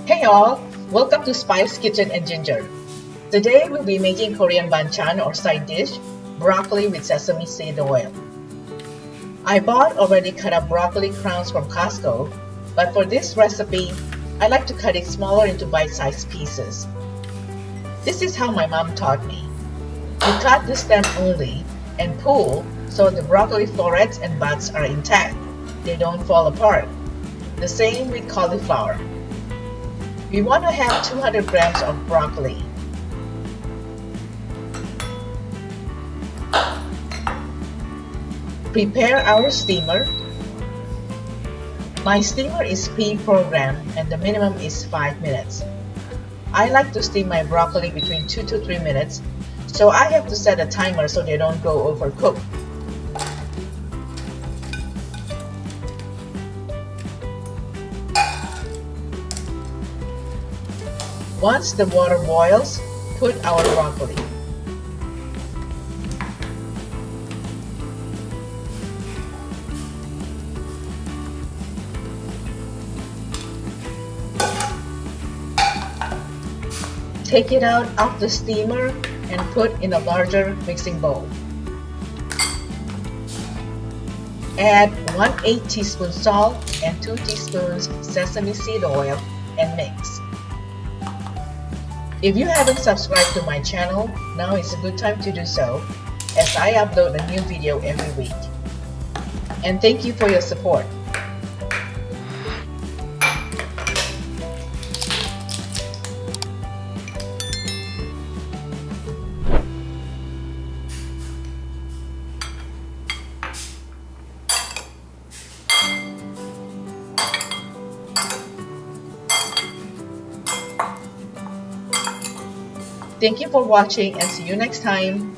Hey all, welcome to Spice Kitchen and Ginger. Today we'll be making Korean Banchan or side dish, broccoli with sesame seed oil. I bought already cut up broccoli crowns from Costco, but for this recipe, I like to cut it smaller into bite-sized pieces. This is how my mom taught me. You cut the stem only and pull so the broccoli florets and buds are intact. They don't fall apart. The same with cauliflower. We want to have 200 grams of broccoli. Prepare our steamer. My steamer is pre-programmed and the minimum is 5 minutes. I like to steam my broccoli between 2 to 3 minutes, so I have to set a timer so they don't go overcooked. Once the water boils, put our broccoli. Take it out of the steamer and put in a larger mixing bowl. Add 1/8 teaspoon salt and 2 teaspoons sesame seed oil and mix. If you haven't subscribed to my channel, now is a good time to do so, as I upload a new video every week. And thank you for your support. Thank you for watching and see you next time.